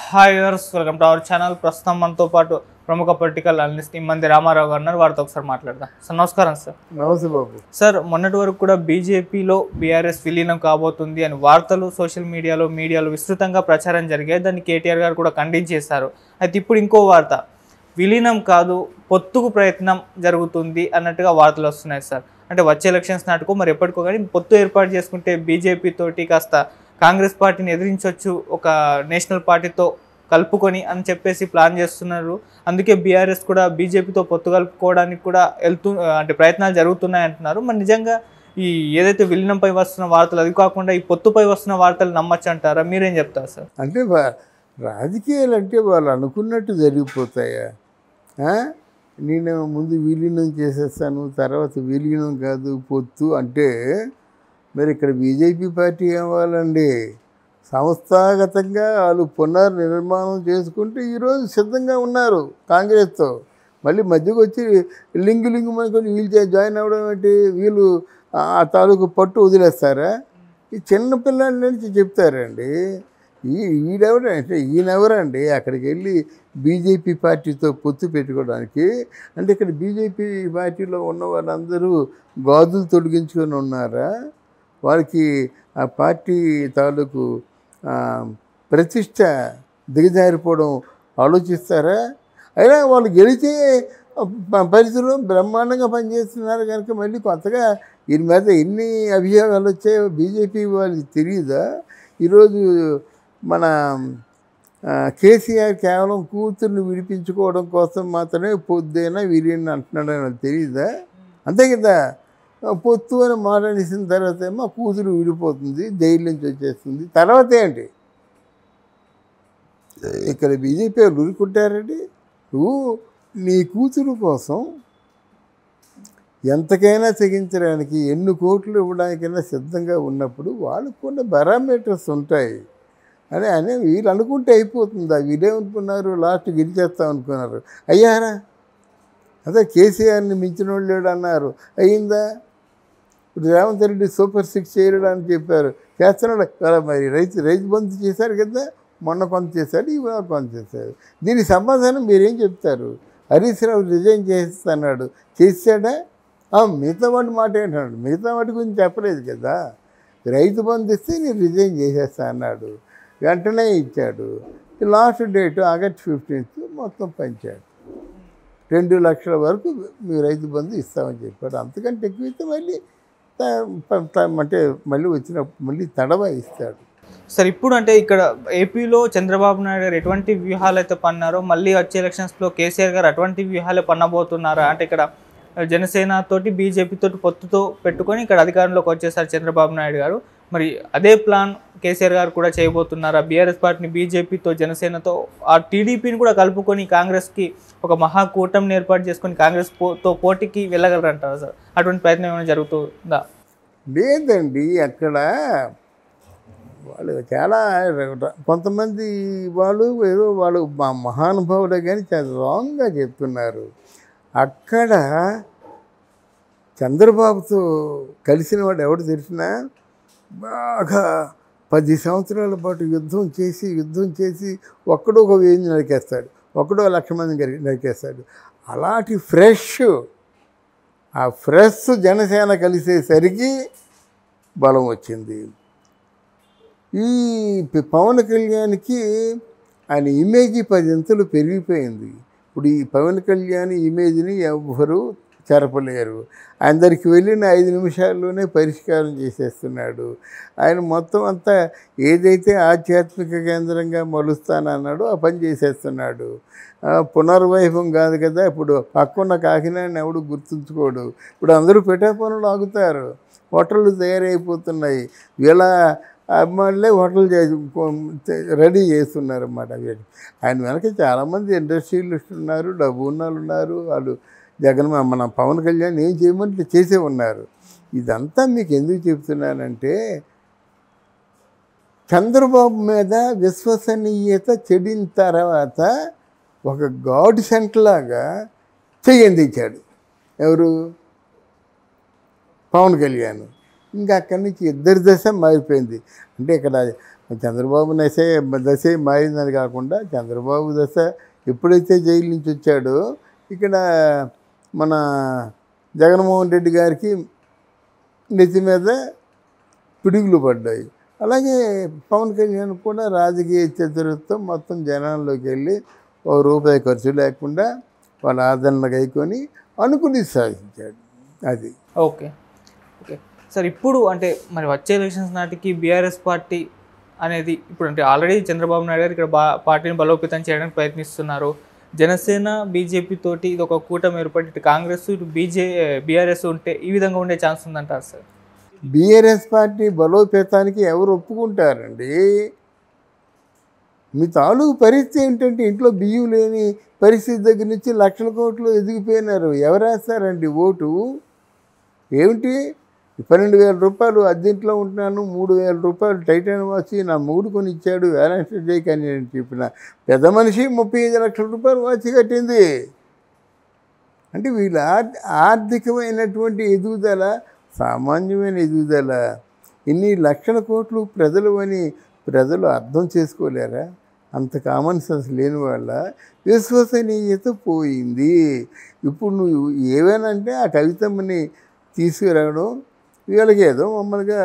Hi viewers, welcome to our channel. ప్రస్తుతం మనతో పాటు ప్రముఖ పొలిటికల్ అనలిస్ట్ ఇమ్మంది రామారావు గారు ఉన్నారు. వారితో ఒకసారి మాట్లాడదాం. సార్ నమస్కారం. సార్ నమస్తే బాబు. సార్, మొన్నటి వరకు కూడా బీజేపీలో బీఆర్ఎస్ విలీనం కాబోతుంది అని వార్తలు సోషల్ మీడియాలో విస్తృతంగా ప్రచారం జరిగాయి. దాన్ని కేటీఆర్ గారు కూడా ఖండించేశారు. అయితే ఇప్పుడు ఇంకో వార్త, విలీనం కాదు పొత్తుకు ప్రయత్నం జరుగుతుంది అన్నట్టుగా వార్తలు వస్తున్నాయి సార్. అంటే వచ్చే ఎలక్షన్స్ నాటుకో మరి ఎప్పటికో కానీ పొత్తు ఏర్పాటు చేసుకుంటే బీజేపీ తోటి కాస్త కాంగ్రెస్ పార్టీని ఎదిరించవచ్చు, ఒక నేషనల్ పార్టీతో కలుపుకొని అని చెప్పేసి ప్లాన్ చేస్తున్నారు. అందుకే బీఆర్ఎస్ కూడా బీజేపీతో పొత్తు కలుపుకోవడానికి కూడా అంటే ప్రయత్నాలు జరుగుతున్నాయి అంటున్నారు. మరి నిజంగా ఈ ఏదైతే విలీనంపై వస్తున్న వార్తలు, అది కాకుండా ఈ పొత్తుపై వస్తున్న వార్తలు నమ్మచ్చు అంటారా? మీరేం చెప్తారు సార్? అంటే రాజకీయాలు అంటే వాళ్ళు అనుకున్నట్టు జరిగిపోతాయా? నేను ముందు విలీనం చేసేస్తాను, తర్వాత విలీనం కాదు పొత్తు అంటే మరి ఇక్కడ బీజేపీ పార్టీ కావాలండి. సంస్థాగతంగా వాళ్ళు పునర్నిర్మాణం చేసుకుంటే ఈరోజు సిద్ధంగా ఉన్నారు కాంగ్రెస్తో. మళ్ళీ మధ్యకు వచ్చి లింగు అనుకొని వీళ్ళు జాయిన్ అవ్వడం ఏంటి? వీళ్ళు ఆ తాలూకు పట్టు వదిలేస్తారా? ఈ చిన్నపిల్లల నుంచి చెప్తారండి. వీడెవరంటే ఈయనెవరండి అక్కడికి వెళ్ళి బీజేపీ పార్టీతో పొత్తు పెట్టుకోవడానికి? అంటే ఇక్కడ బీజేపీ పార్టీలో ఉన్న వాళ్ళందరూ గాజులు తొలగించుకొని ఉన్నారా? వారికి ఆ పార్టీ తాలూకు ప్రతిష్ట దిగజారిపోవడం ఆలోచిస్తారా? అయినా వాళ్ళు గెలిచే పరిధిలో బ్రహ్మాండంగా పనిచేస్తున్నారు కనుక మళ్ళీ కొత్తగా వీరి మీద ఎన్ని అభియోగాలు వచ్చాయో బీజేపీ వాళ్ళకి తెలియదా? ఈరోజు మన కేసీఆర్ కేవలం కూతుర్ని విడిపించుకోవడం కోసం మాత్రమే పొద్దుైనా వీరిని అంటున్నాడని నాకు తెలియదా? అంతే కదా. పొత్తు అని మాట్లాడేసిన తర్వాత ఏమో కూతురు విడిపోతుంది, జైలు నుంచి వచ్చేస్తుంది. తర్వాత ఏంటి? ఇక్కడ బీజేపీ వాళ్ళు ఊరుకుంటారండి. నువ్వు నీ కూతురు కోసం ఎంతకైనా తెగించడానికి, ఎన్ని కోట్లు ఇవ్వడానికైనా సిద్ధంగా ఉన్నప్పుడు వాళ్ళకు కొన్ని పారామీటర్స్ ఉంటాయి అని వీళ్ళు అనుకుంటే అయిపోతుందా? వీళ్ళేమనుకున్నారు, లాస్ట్ గెలిచేస్తాం అనుకున్నారు. అయ్యారా? అదే కేసీఆర్ని మించిన వాళ్ళు లేడు అన్నారు, అయ్యిందా? ఇప్పుడు రేవంత్ రెడ్డి సూపర్ 6 చేయడం అని చెప్పారు, చేస్తున్నాడు కదా. మరి రైతు బంధు చేశారు కదా, మొన్న కొంత చేశాడు, ఇవాళ కొంత చేశారు. దీనికి సమాధానం మీరేం చెప్తారు? హరీష్ రావు రిజైన్ చేస్తాడు, చేశాడా? మిగతా వాటి మాట ఏంటన్నాడు? మిగతా వాటి గురించి చెప్పలేదు కదా. రైతు బంధు ఇస్తే నేను రిజైన్ చేసేస్తా అన్నాడు, వెంటనే ఇచ్చాడు. లాస్ట్ డేట్ ఆగస్ట్ 15 మొత్తం పంచాడు. 2 లక్షల వరకు మీ రైతు బంధు ఇస్తామని చెప్పాడు. అంతకంటే ఎక్కువ ఇస్తే మళ్ళీ అంటే మళ్ళీ వచ్చినప్పుడు మళ్ళీ తడవ ఇస్తాడు. సార్, ఇప్పుడు అంటే ఇక్కడ ఏపీలో చంద్రబాబు నాయుడు గారు ఎటువంటి వ్యూహాలు అయితే పన్నారో మళ్ళీ వచ్చే ఎలక్షన్స్లో కేసీఆర్ గారు అటువంటి వ్యూహాలే పన్నబోతున్నారా? అంటే ఇక్కడ జనసేన తోటి బీజేపీ తోటి పొత్తుతో పెట్టుకొని ఇక్కడ అధికారంలోకి వచ్చేసారు చంద్రబాబు నాయుడు గారు. మరి అదే ప్లాన్ కేసీఆర్ గారు కూడా చేయబోతున్నారా? బీఆర్ఎస్ పార్టీని బీజేపీతో జనసేనతో ఆ టీడీపీని కూడా కలుపుకొని కాంగ్రెస్కి ఒక మహాకూటమిని ఏర్పాటు చేసుకొని కాంగ్రెస్తో పోటీకి వెళ్ళగలరంటారా సార్? అటువంటి ప్రయత్నం ఏమైనా జరుగుతుందా? లేదండి. అక్కడ వాళ్ళు చాలా కొంతమంది వాళ్ళు ఏదో వాళ్ళు మా మహానుభావులే కానీ చాలా రాంగ్గా చెప్తున్నారు. అక్కడ చంద్రబాబుతో కలిసిన వాడు ఎవడు తెలిసినా బాగా 10 సంవత్సరాల పాటు యుద్ధం చేసి ఒక్కడో ఒక 1000 నరికేస్తాడు, ఒక్కడో 1,00,000 మంది నరికేస్తాడు. అలాంటి ఆ ఫ్రెష్ జనసేన కలిసేసరికి బలం వచ్చింది. ఈ పవన్ కళ్యాణ్కి ఆయన ఇమేజ్ 10 అంతలు పెరిగిపోయింది. ఇప్పుడు ఈ పవన్ కళ్యాణ్ ఇమేజ్ని ఎవ్వరూ చెరపలేరు. అందరికి వెళ్ళిన 5 నిమిషాల్లోనే పరిష్కారం చేసేస్తున్నాడు. ఆయన మొత్తం అంతా ఏదైతే ఆధ్యాత్మిక కేంద్రంగా మలుస్తానన్నాడో ఆ పని చేసేస్తున్నాడు. పునర్వైభవం కాదు కదా, ఇప్పుడు పక్కన్న కాకినాడని ఎవడు గుర్తుంచుకోడు. ఇప్పుడు అందరూ పెట్టే పనులు ఆగుతారు, హోటళ్ళు తయారైపోతున్నాయి. వీళ్ళ అభిమానులే హోటల్ రెడీ చేస్తున్నారు అన్నమాట. ఆయన వెనక చాలామంది ఇండస్ట్రియలిస్టులు ఉన్నారు, డబ్బు ఉన్నవాళ్ళు ఉన్నారు. వాళ్ళు మన పవన్ కళ్యాణ్ ఏం చేయమంటే చేసే ఉన్నారు. ఇదంతా మీకు ఎందుకు చెప్తున్నానంటే చంద్రబాబు మీద విశ్వసనీయత చెడిన తర్వాత ఒక గాడ్ సెంట్ లాగా చెయ్యందించాడు. ఎవరు? పవన్ కళ్యాణ్. ఇంకా అక్కడి నుంచి ఇద్దరి దశ మారిపోయింది. అంటే ఇక్కడ చంద్రబాబు దశే మారిందని కాకుండా చంద్రబాబు దశ ఎప్పుడైతే జైలు నుంచి వచ్చాడో ఇక్కడ మన జగన్మోహన్ రెడ్డి గారికి నెత్తి మీద పిడుగులు పడ్డాయి. అలాగే పవన్ కళ్యాణ్ కూడా రాజకీయ చతురత్వం మొత్తం జనాల్లోకి వెళ్ళి ₹1 ఖర్చు లేకుండా వాళ్ళ ఆదరణ గైకొని అనుకుని సాధించాడు. అది ఓకే ఓకే సార్. ఇప్పుడు అంటే మరి వచ్చే ఎలక్షన్స్ నాటికి బీఆర్ఎస్ పార్టీ అనేది ఇప్పుడు అంటే ఆల్రెడీ చంద్రబాబు నాయుడు గారు ఇక్కడ పార్టీని బలోపేతం చేయడానికి ప్రయత్నిస్తున్నారు. జనసేన బీజేపీ తోటి ఇది ఒక కూటమి ఏర్పడి ఇటు కాంగ్రెస్ ఇటు బీఆర్ఎస్ ఉంటే ఈ విధంగా ఉండే ఛాన్స్ ఉందంటారు సార్? బీఆర్ఎస్ పార్టీ బలోపేతానికి ఎవరు ఒప్పుకుంటారండి? మీ తాలూకు పరిస్థితి ఏంటంటే ఇంట్లో బియ్యం లేని పరిస్థితి దగ్గర నుంచి లక్షల కోట్లు ఎదిగిపోయినారు. ఎవరు వేస్తారండి ఓటు? ఏమిటి ₹12,000 అద్దెంట్లో ఉంటున్నాను, ₹3,000 టైటాన్ వాచి నా మూడు కొని ఇచ్చాడు వ్యాలంటైన్స్ డేకి అని నేను చెప్పిన పెద్ద మనిషి ₹35 లక్షల వాచి కట్టింది. అంటే వీళ్ళ ఆర్థికమైనటువంటి ఎదుగుదల సామాన్యమైన ఎదుగుదల. ఇన్ని లక్షల కోట్లు ప్రజలు అని ప్రజలు అర్థం చేసుకోలేరా? అంత కామన్ సెన్స్ లేని వాళ్ళ విశ్వసనీయత పోయింది. ఇప్పుడు నువ్వు ఏవేనంటే ఆ కవితమ్మని తీసుకురావడం, వీళ్ళకి ఏదో మమ్మల్నిగా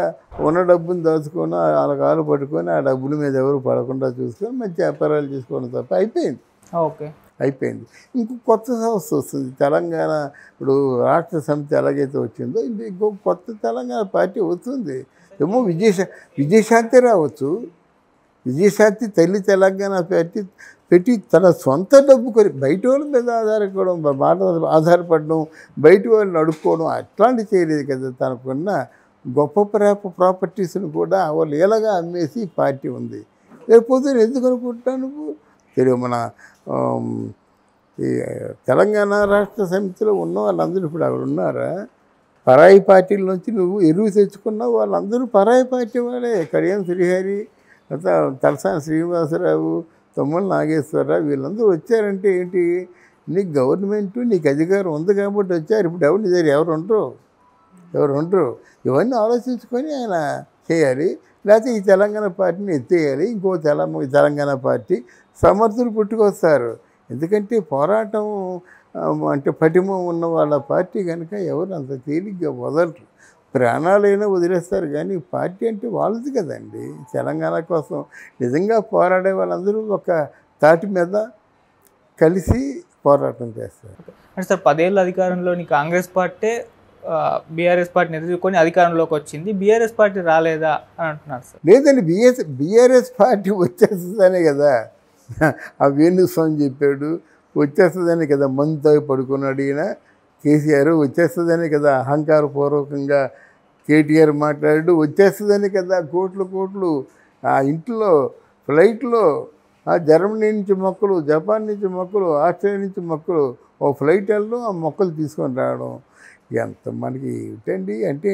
ఉన్న డబ్బుని దాచుకొని వాళ్ళ కాలు పట్టుకొని ఆ డబ్బుల మీద ఎవరు పడకుండా చూసుకొని మంచి వ్యాపారాలు చేసుకోవడం తప్ప అయిపోయింది. ఓకే అయిపోయింది. ఇంకో కొత్త సంస్థ వస్తుంది తెలంగాణ. ఇప్పుడు రాష్ట్ర సమితి ఎలాగైతే వచ్చిందో ఇంకో కొత్త తెలంగాణ పార్టీ వస్తుంది ఏమో. విజయశాంతి రావచ్చు. విజయశాంతి తల్లి తెలంగాణ పార్టీ పెట్టి తన సొంత డబ్బు బయట వాళ్ళ మీద ఆధారపడడం, బయట వాళ్ళని అడుక్కోవడం అట్లాంటి చేయలేదు కదా. తనకున్న గొప్ప ప్రాపర్టీస్ని కూడా వాళ్ళు ఎలాగా అమ్మేసి పార్టీ ఉంది. లేకపోతే ఎందుకు అనుకుంటున్నాను నువ్వు తెలియదు. మన ఈ తెలంగాణ రాష్ట్ర సమితిలో ఉన్న వాళ్ళందరూ ఇప్పుడు అక్కడ ఉన్నారా? పరాయి పార్టీల నుంచి నువ్వు ఎరువు తెచ్చుకున్నావు, వాళ్ళందరూ పరాయి పార్టీ వాళ్ళే. కడియం శ్రీహరి, తలసాని శ్రీనివాసరావు, తమ్ముళ్ళ నాగేశ్వరరావు వీళ్ళందరూ వచ్చారంటే ఏంటి? నీకు గవర్నమెంట్ నీకు అధికారం ఉంది కాబట్టి వచ్చారు. ఇప్పుడు ఎవరు ఉండరు. ఇవన్నీ ఆలోచించుకొని ఆయన చేయాలి. లేకపోతే ఈ తెలంగాణ పార్టీని ఎత్తేయాలి. ఇంకో తెలంగాణ పార్టీ సమర్థులు పుట్టుకొస్తారు. ఎందుకంటే పోరాటం అంటే పటిమ ఉన్న వాళ్ళ పార్టీ కనుక ఎవరు అంత తేలిగ్గా వదలరు. ప్రాణాలైనా వదిలేస్తారు. కానీ పార్టీ అంటే వాళ్ళది కదండి. తెలంగాణ కోసం నిజంగా పోరాడే వాళ్ళందరూ ఒక తాటి మీద కలిసి పోరాటం చేస్తారు. అంటే సార్ 10 ఏళ్ళ అధికారంలోని కాంగ్రెస్ పార్టీ బీఆర్ఎస్ పార్టీని ఎదుర్కొని అధికారంలోకి వచ్చింది, బీఆర్ఎస్ పార్టీ రాలేదా అని అంటున్నారు సార్? లేదండి, బీఆర్ఎస్ పార్టీ వచ్చేస్తుందనే కదా ఆ వేణుస్వామి చెప్పాడు. వచ్చేస్తుందనే కదా మందు పడుకున్నాడు ఈయన కేసీఆర్. వచ్చేస్తుందనే కదా అహంకారపూర్వకంగా కేటీఆర్ మాట్లాడాడు. వచ్చేస్తుందని కదా కోట్లు ఆ ఇంట్లో ఫ్లైట్లో జర్మనీ నుంచి మొక్కలు, జపాన్ నుంచి మొక్కలు, ఆస్ట్రేలియా నుంచి మొక్కలు ఓ ఫ్లైట్ వెళ్ళడం, ఆ మొక్కలు తీసుకొని రావడం. ఎంత మనకి ఏంటండి అంటే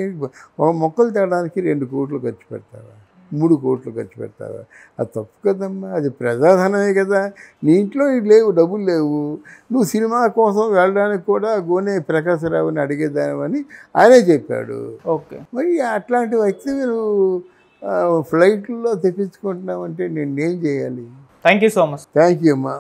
ఒక మొక్కలు తేడానికి 2 కోట్లు ఖర్చు పెడతావా, 3 కోట్లు ఖర్చు పెడతావా? అది తప్పు కదమ్మా. అది ప్రజాధనమే కదా. నీ ఇంట్లో లేవు, డబ్బులు లేవు. నువ్వు సినిమా కోసం వెళ్ళడానికి కూడా గోనె ప్రకాశరావుని అడిగేదానివని ఆయనే చెప్పాడు. ఓకే, మరి అట్లాంటి వ్యక్తి నువ్వు ఫ్లైట్లో తెప్పించుకుంటున్నావంటే నేనేం చేయాలి? Thank you so much. Thank you అమ్మా.